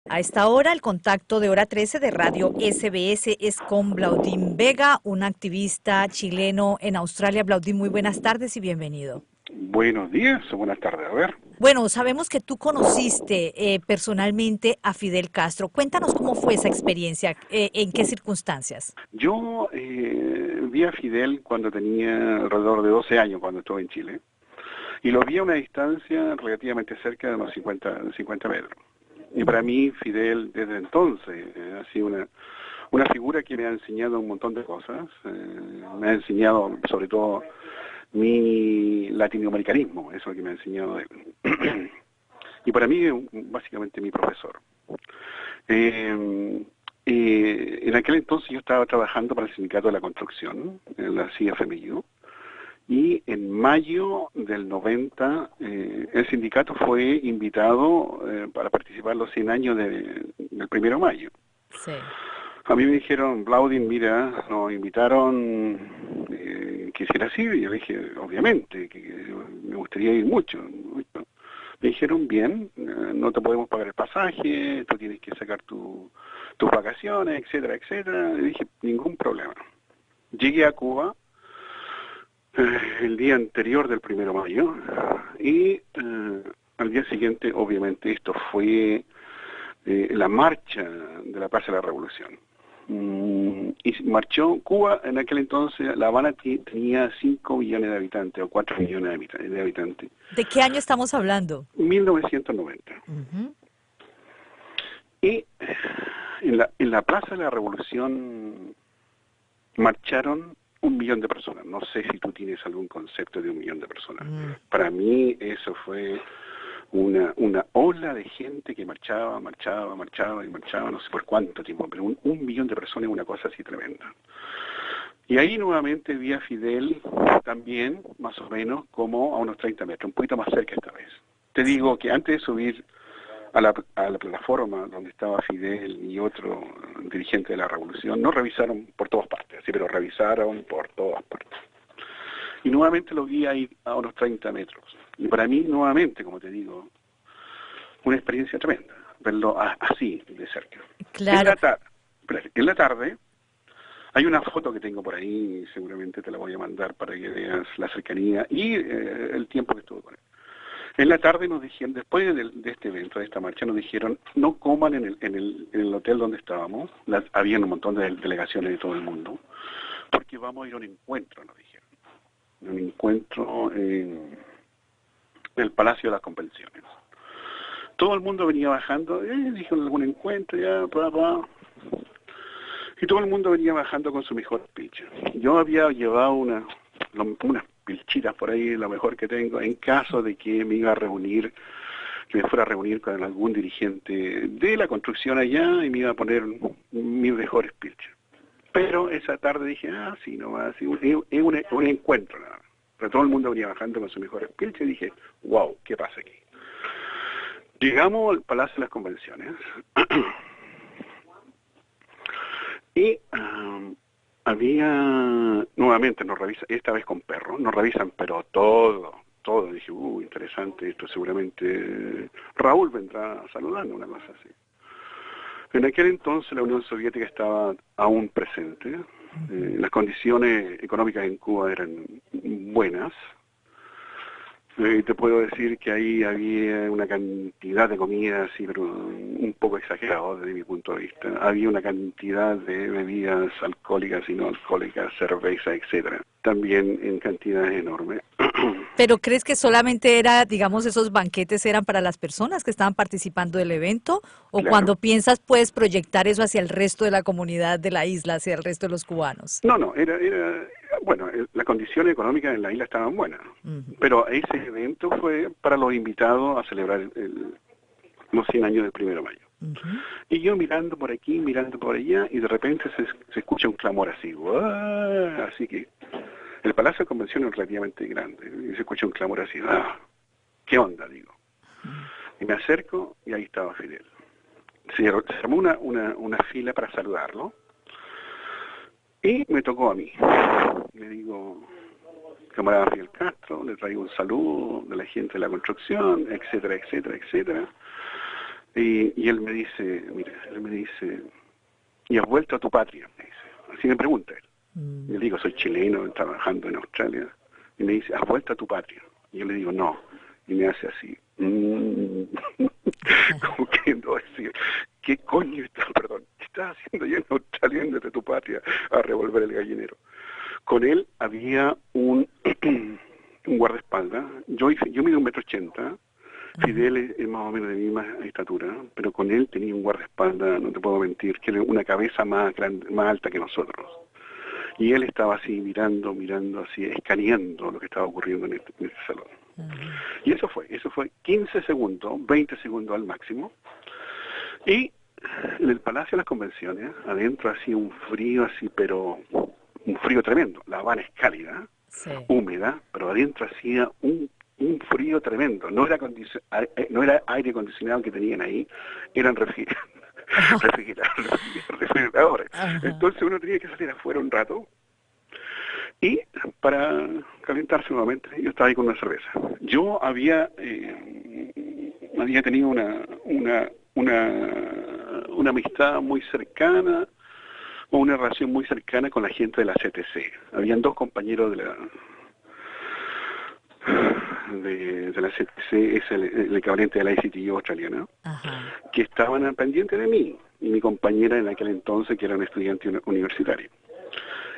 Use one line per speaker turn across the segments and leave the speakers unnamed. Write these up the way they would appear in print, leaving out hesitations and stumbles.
A esta hora, el contacto de Hora 13 de Radio SBS es con Blaudín Vega, un activista chileno en Australia. Blaudín, muy buenas tardes y bienvenido.
Buenos días o buenas tardes, a ver.
Bueno, sabemos que tú conociste personalmente a Fidel Castro. Cuéntanos cómo fue esa experiencia, en qué circunstancias.
Yo vi a Fidel cuando tenía alrededor de 12 años, cuando estuve en Chile, y lo vi a una distancia relativamente cerca de unos 50 metros. Y para mí Fidel desde entonces ha sido una figura que me ha enseñado un montón de cosas. Me ha enseñado sobre todo mi latinoamericanismo, eso es lo que me ha enseñado él. Y para mí es básicamente mi profesor. En aquel entonces yo estaba trabajando para el Sindicato de la Construcción, en la CFMU, y en mayo del 90 el sindicato fue invitado para participar en los 100 años del 1 de mayo.
Sí.
A mí me dijeron, Blaudín, mira, nos invitaron, quisiera ir, y yo dije, obviamente, que me gustaría ir mucho. Me dijeron, bien, no te podemos pagar el pasaje, tú tienes que sacar tus vacaciones, etcétera, etcétera. Y dije, ningún problema. Llegué a Cuba el día anterior del 1 de mayo y al día siguiente, obviamente, esto fue la marcha de la Plaza de la Revolución. Y marchó Cuba, en aquel entonces La Habana tenía 5 millones de habitantes o 4 millones de habitantes.
¿De qué año estamos hablando?
1990.
Ujú.
Y en la Plaza de la Revolución marcharon 1 millón de personas. No sé si tú tienes algún concepto de 1 millón de personas. Para mí eso fue una ola de gente que marchaba, no sé por cuánto tiempo, pero 1 millón de personas es una cosa así tremenda. Y ahí nuevamente vi a Fidel también, más o menos, como a unos 30 metros, un poquito más cerca esta vez. Te digo que antes de subir a la plataforma donde estaba Fidel y otro dirigente de la revolución, no revisaron por todas partes, sí, pero revisaron por todas partes. Y nuevamente lo vi ahí a unos 30 metros. Y para mí, nuevamente, como te digo, una experiencia tremenda, verlo así, de cerca.
Claro.
En la tarde, hay una foto que tengo por ahí, seguramente te la voy a mandar para que veas la cercanía y el tiempo que estuve con él. En la tarde nos dijeron, después de este evento, de esta marcha, nos dijeron, no coman en el hotel donde estábamos, había un montón de delegaciones de todo el mundo, porque vamos a ir a un encuentro, nos dijeron. Un encuentro en el Palacio de las Convenciones. Todo el mundo venía bajando, dijeron algún encuentro, ya, y todo el mundo venía bajando con su mejor speech. Yo había llevado unas pilchitas por ahí, lo mejor que tengo, en caso de que me iba a reunir, que me fuera a reunir con algún dirigente de la construcción allá y me iba a poner mi mejor speech. Pero esa tarde dije, sí, no va, sí, es un encuentro nada más. Pero todo el mundo venía bajando con su mejor speech y dije, wow, ¿qué pasa aquí? Llegamos al Palacio de las Convenciones y había, nuevamente nos revisan, esta vez con perros, nos revisan pero todo. Dije, interesante, esto seguramente Raúl vendrá saludando, una cosa así. En aquel entonces la Unión Soviética estaba aún presente, las condiciones económicas en Cuba eran buenas. Te puedo decir que ahí había una cantidad de comida, así, pero un poco exagerado desde mi punto de vista. Había una cantidad de bebidas alcohólicas y no alcohólicas, cerveza, etcétera. También en cantidades enormes.
¿Pero crees que solamente era, digamos, esos banquetes eran para las personas que estaban participando del evento? ¿O
Claro.
cuando piensas puedes proyectar eso hacia el resto de la comunidad de la isla, hacia el resto de los cubanos?
No, bueno, las condiciones económicas en la isla estaban buenas, pero ese evento fue para los invitados a celebrar los 100 años del 1 de mayo. Y yo mirando por aquí, mirando por allá, y de repente se escucha un clamor así, ¡guau! Así que el Palacio de Convenciones es relativamente grande, y se escucha un clamor así, ¿qué onda? Digo. Y me acerco, y ahí estaba Fidel. Se armó una fila para saludarlo, y me tocó a mí. Le digo, camarada Fidel Castro, le traigo un saludo de la gente de la construcción, etcétera, etcétera, etcétera. Y él me dice, mira, él me dice, ¿y has vuelto a tu patria? Me dice. Así me pregunta él.
Mm.
Yo le digo, soy chileno, trabajando en Australia. Y me dice, ¿has vuelto a tu patria? Y yo le digo, no. Y me hace así. Como queriendo decir, ¿qué coño qué estás haciendo ya en Australia desde tu patria a revolver el gallinero? Con él había un guardaespaldas. Yo mido 1,80 m. Fidel es más o menos de mi misma estatura, pero con él tenía un guardaespaldas, no te puedo mentir, que era una cabeza más grande, más alta que nosotros. Y él estaba así mirando así, escaneando lo que estaba ocurriendo en este salón. Y eso fue 15 segundos, 20 segundos al máximo. Y en el Palacio de las Convenciones, adentro hacía un frío así, pero un frío tremendo. La Habana es cálida,
Sí.
húmeda, pero adentro hacía un frío tremendo. No era aire acondicionado que tenían ahí, eran refrigeradores. Entonces uno tenía que salir afuera un rato y para calentarse nuevamente. Yo estaba ahí con una cerveza. Yo había tenido una amistad muy cercana, o una relación muy cercana con la gente de la CTC. Habían dos compañeros de la CTC, es el equivalente de la ICTU australiana, que estaban pendientes de mí, y mi compañera en aquel entonces, que era un estudiante universitario.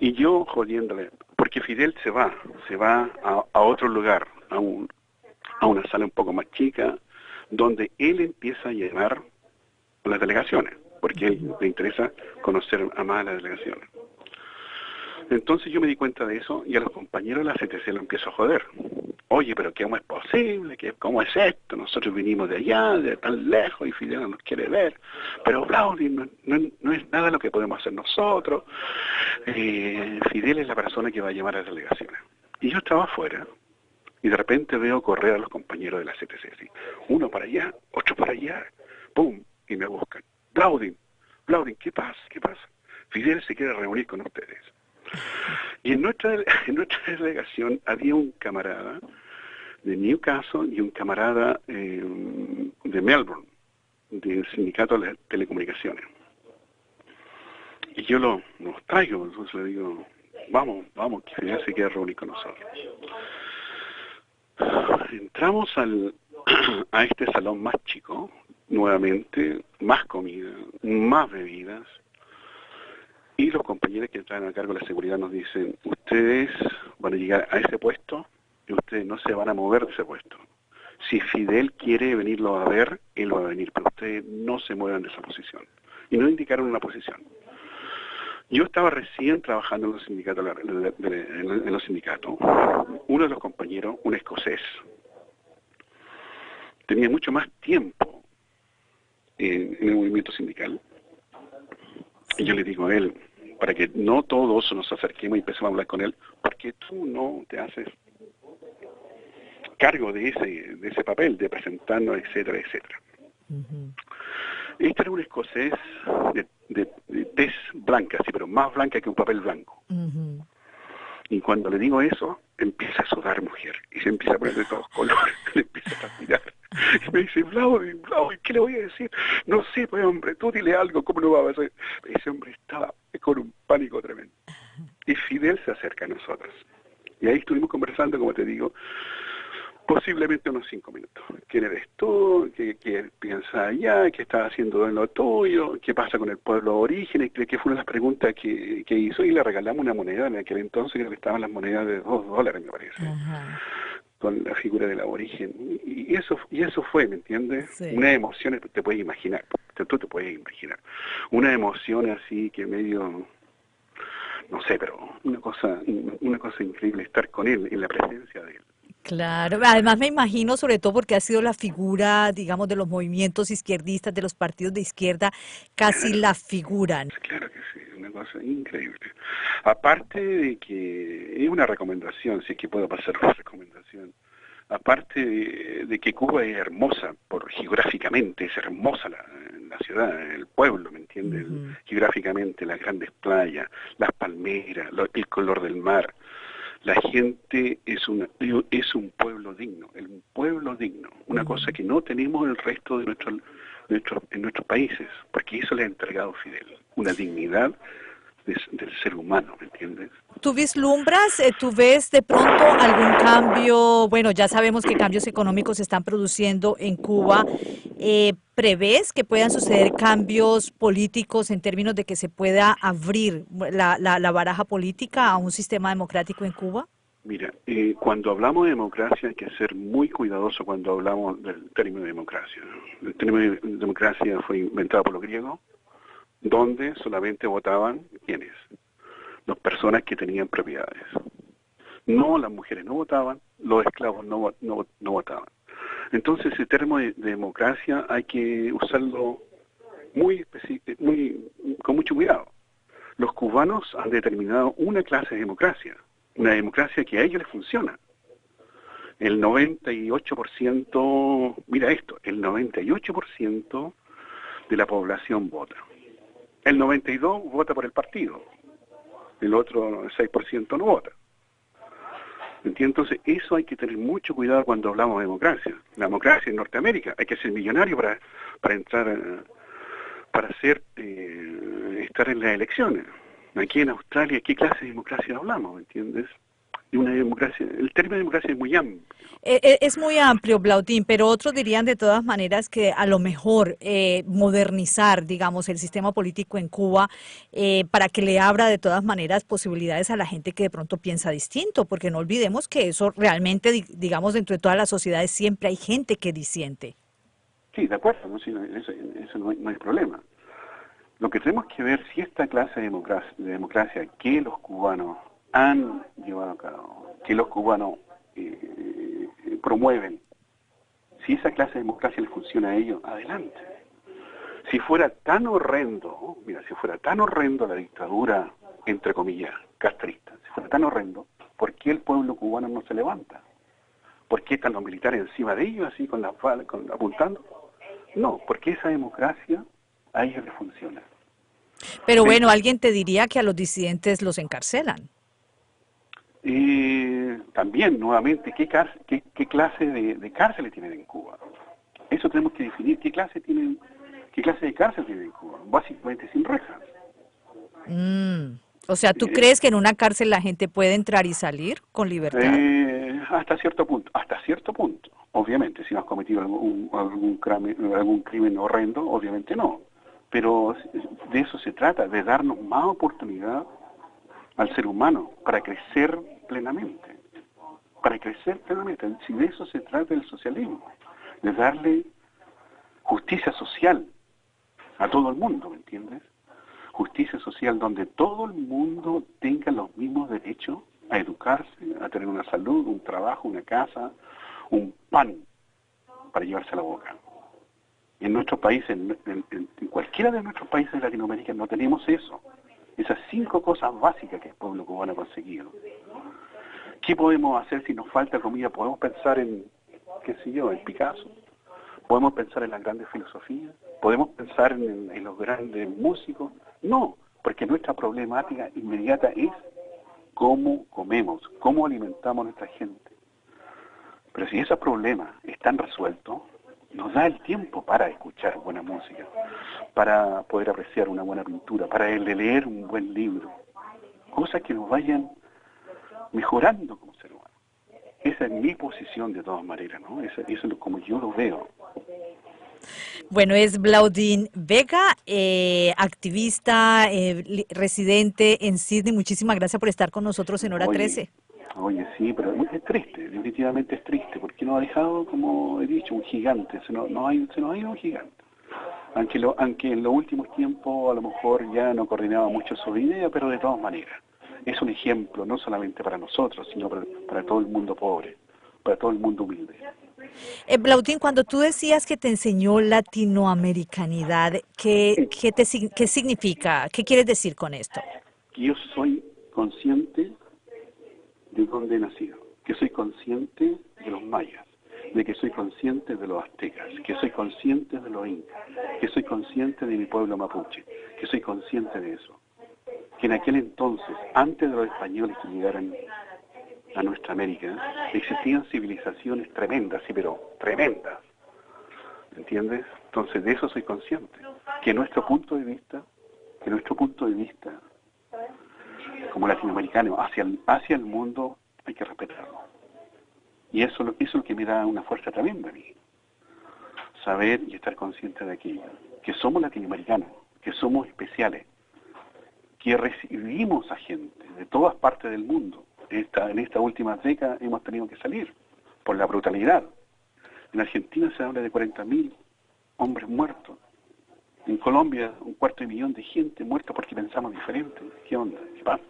Y yo jodiéndole, porque Fidel se va a otro lugar, a una sala un poco más chica, donde él empieza a llevar las delegaciones, porque a él le interesa conocer a más las delegaciones. Entonces yo me di cuenta de eso y a los compañeros de la CTC lo empiezo a joder. Oye, pero ¿cómo es posible? ¿Cómo es esto? Nosotros vinimos de allá, de tan lejos, y Fidel no nos quiere ver. Pero Blaudi, no es nada lo que podemos hacer nosotros. Fidel es la persona que va a llamar a las delegaciones. Y yo estaba afuera y de repente veo correr a los compañeros de la CTC. ¿Sí? Uno para allá, otro para allá, ¡pum! Y me buscan. Blaudi, ¿qué pasa? Fidel se quiere reunir con ustedes. Y en nuestra delegación había un camarada de Newcastle y un camarada de Melbourne, del sindicato de telecomunicaciones. Y yo los traigo, entonces le digo, vamos, que Fidel se quiere reunir con nosotros. Entramos a este salón más chico, nuevamente, más comida, más bebidas. Y los compañeros que están a cargo de la seguridad nos dicen, ustedes van a llegar a ese puesto y ustedes no se van a mover de ese puesto. Si Fidel quiere venirlo a ver, él va a venir, pero ustedes no se muevan de esa posición. Y no indicaron una posición. Yo estaba recién trabajando en los sindicatos, en los sindicatos. Uno de los compañeros, un escocés, tenía mucho más tiempo en el movimiento sindical. Y yo le digo a él, para que no todos nos acerquemos y empecemos a hablar con él, porque tú no te haces cargo de ese papel, de presentarnos, etcétera, etcétera. Este era un escocés de tez blanca, sí, pero más blanca que un papel blanco. Y cuando le digo eso, empieza a sudar, mujer, y se empieza a poner de todos colores, le empieza a transpirar. Y me dice, Blaudi, ¿qué le voy a decir? No sé, pues hombre, tú dile algo, ¿cómo no va a hacer? Ese hombre estaba con un pánico tremendo. Y Fidel se acerca a nosotros. Y ahí estuvimos conversando, como te digo, posiblemente unos 5 minutos. ¿Quién eres tú? ¿Qué piensas allá? ¿Qué estás haciendo en lo tuyo? ¿Qué pasa con el pueblo de origen? Que fue una de las preguntas que hizo, y le regalamos una moneda en aquel entonces, creo que estaban las monedas de $2, me parece. Con la figura del aborigen. Y eso fue, ¿me entiendes? Sí. Una emoción, te puedes imaginar, tú te puedes imaginar. Una emoción así que medio, no sé, pero una cosa increíble estar con él, en la presencia de él.
Claro, además me imagino, sobre todo porque ha sido la figura, digamos, de los movimientos izquierdistas, de los partidos de izquierda, casi claro, la figura.
Claro que sí, una cosa increíble. Aparte de que es una recomendación, si es que puedo pasar una recomendación, aparte de que Cuba es hermosa, geográficamente es hermosa la ciudad, el pueblo, ¿me entiendes? Geográficamente, las grandes playas, las palmeras, el color del mar. La gente es un pueblo digno, una cosa que no tenemos el resto de en nuestros países, porque eso le ha entregado Fidel, una dignidad del ser humano, ¿me entiendes?
¿Tú vislumbras, tú ves de pronto algún cambio? Bueno, ya sabemos que cambios económicos se están produciendo en Cuba. ¿Prevés que puedan suceder cambios políticos en términos de que se pueda abrir la baraja política a un sistema democrático en Cuba?
Mira, cuando hablamos de democracia hay que ser muy cuidadoso cuando hablamos del término democracia, ¿no? El término de democracia fue inventado por los griegos, donde solamente votaban, ¿quiénes? Las personas que tenían propiedades. No, las mujeres no votaban, los esclavos no votaban. Entonces, ese término de democracia hay que usarlo con mucho cuidado. Los cubanos han determinado una clase de democracia, una democracia que a ellos les funciona. El 98%, mira esto, el 98% de la población vota. El 92% vota por el partido, el otro 6% no vota. Entonces, eso hay que tener mucho cuidado cuando hablamos de democracia. La democracia en Norteamérica, hay que ser millonario para entrar, para estar en las elecciones. Aquí en Australia, ¿qué clase de democracia hablamos? ¿Me entiendes? Y una democracia, el término de democracia es muy amplio.
Es muy amplio, Blautín, pero otros dirían de todas maneras que a lo mejor modernizar, digamos, el sistema político en Cuba para que le abra de todas maneras posibilidades a la gente que de pronto piensa distinto, porque no olvidemos que eso realmente, digamos, dentro de todas las sociedades siempre hay gente que disiente.
Sí, de acuerdo, ¿no? Sí, eso no hay problema. Lo que tenemos que ver si esta clase de democracia que los cubanos han llevado a cabo, que los cubanos promueven, si esa clase de democracia les funciona a ellos, adelante. Si fuera tan horrendo, mira, si fuera tan horrendo la dictadura, entre comillas, castrista, si fuera tan horrendo, ¿por qué el pueblo cubano no se levanta? ¿Por qué están los militares encima de ellos, así con las balas, apuntando? No, porque esa democracia a ellos les funciona.
Pero bueno, alguien te diría que a los disidentes los encarcelan.
También, nuevamente, ¿qué clase de cárceles tienen en Cuba? Eso tenemos que definir, ¿qué clase de cárcel tienen en Cuba? Básicamente sin rejas.
O sea, ¿tú crees que en una cárcel la gente puede entrar y salir con libertad?
Hasta cierto punto. Obviamente, si no has cometido algún crimen horrendo, obviamente no. Pero de eso se trata, de darnos más oportunidad al ser humano para crecer plenamente. Si de eso se trata el socialismo, de darle justicia social a todo el mundo, ¿me entiendes? Justicia social donde todo el mundo tenga los mismos derechos a educarse, a tener una salud, un trabajo, una casa, un pan para llevarse a la boca. En nuestros países, en cualquiera de nuestros países de Latinoamérica no tenemos eso. Esas 5 cosas básicas que el pueblo cubano ha conseguido. ¿Qué podemos hacer si nos falta comida? Podemos pensar en, qué sé yo, en Picasso. Podemos pensar en las grandes filosofías. Podemos pensar en los grandes músicos. No, porque nuestra problemática inmediata es cómo comemos, cómo alimentamos a nuestra gente. Pero si esos problemas están resueltos, nos da el tiempo para escuchar buena música, para poder apreciar una buena pintura, para leer un buen libro. Cosas que nos vayan mejorando como ser humano. Esa es mi posición de todas maneras, ¿no? Eso es como yo lo veo.
Bueno, es Blautín Vega, activista, residente en Sydney. Muchísimas gracias por estar con nosotros en Hora 13.
Oye, sí, pero es triste, definitivamente es triste, porque nos ha dejado, como he dicho, un gigante, se nos ha ido un gigante. Aunque en los últimos tiempos a lo mejor ya no coordinaba mucho su idea, pero de todas maneras, es un ejemplo no solamente para nosotros, sino para todo el mundo pobre, para todo el mundo humilde.
Blautín, cuando tú decías que te enseñó latinoamericanidad, ¿qué significa? ¿Qué quieres decir con esto?
Que yo soy consciente de dónde he nacido, que soy consciente de los mayas, de que soy consciente de los aztecas, que soy consciente de los incas, que soy consciente de mi pueblo mapuche, que soy consciente de eso. Que en aquel entonces, antes de los españoles que llegaran a nuestra América, existían civilizaciones tremendas, sí, pero tremendas, ¿entiendes? Entonces de eso soy consciente, que nuestro punto de vista, como latinoamericano hacia el mundo hay que respetarlo. Y eso es lo que me da una fuerza tremenda a mí, saber y estar consciente de aquello, que somos latinoamericanos, que somos especiales, que recibimos a gente de todas partes del mundo. En estas últimas décadas hemos tenido que salir por la brutalidad. En Argentina se habla de 40.000 hombres muertos. En Colombia, 250.000 de gente muerta porque pensamos diferente. ¿Qué onda? ¿Qué pasa?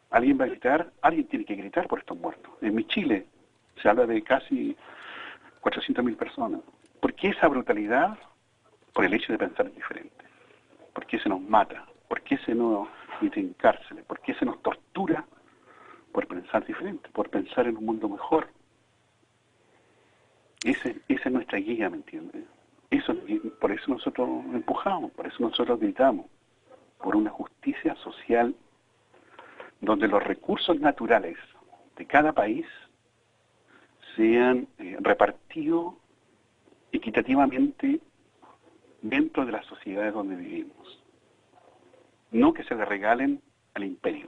¿Alguien va a gritar? Alguien tiene que gritar por estos muertos. En mi Chile se habla de casi 400.000 personas. ¿Por qué esa brutalidad? Por el hecho de pensar diferente. ¿Por qué se nos mata? ¿Por qué se nos mete en cárceles? ¿Por qué se nos tortura? Por pensar diferente, por pensar en un mundo mejor. Esa es nuestra guía, ¿me entiendes? Por eso nosotros empujamos, por eso nosotros gritamos, por una justicia social donde los recursos naturales de cada país sean repartidos equitativamente dentro de las sociedades donde vivimos. No que se le regalen al imperio.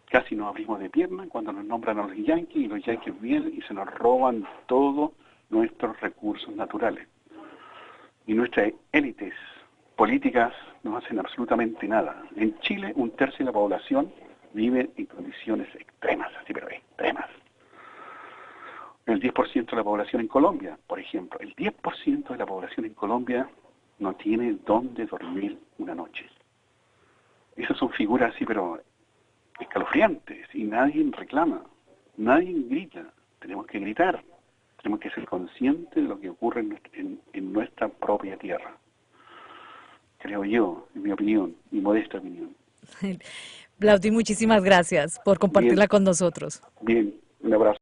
Casi nos abrimos de pierna cuando nos nombran a los yanquis, y los yanquis vienen y se nos roban todos nuestros recursos naturales. Y nuestras élites políticas no hacen absolutamente nada. En Chile, 1/3 de la población vive en condiciones extremas, así pero extremas. El 10% de la población en Colombia, por ejemplo, el 10% de la población en Colombia no tiene dónde dormir una noche. Esas son figuras así, pero escalofriantes, y nadie reclama, nadie grita. Tenemos que gritar, tenemos que ser conscientes de lo que ocurre en nuestra propia tierra. Creo yo, en mi opinión, mi modesta opinión.
Blaudí, muchísimas gracias por compartirla con nosotros.
Bien, un abrazo.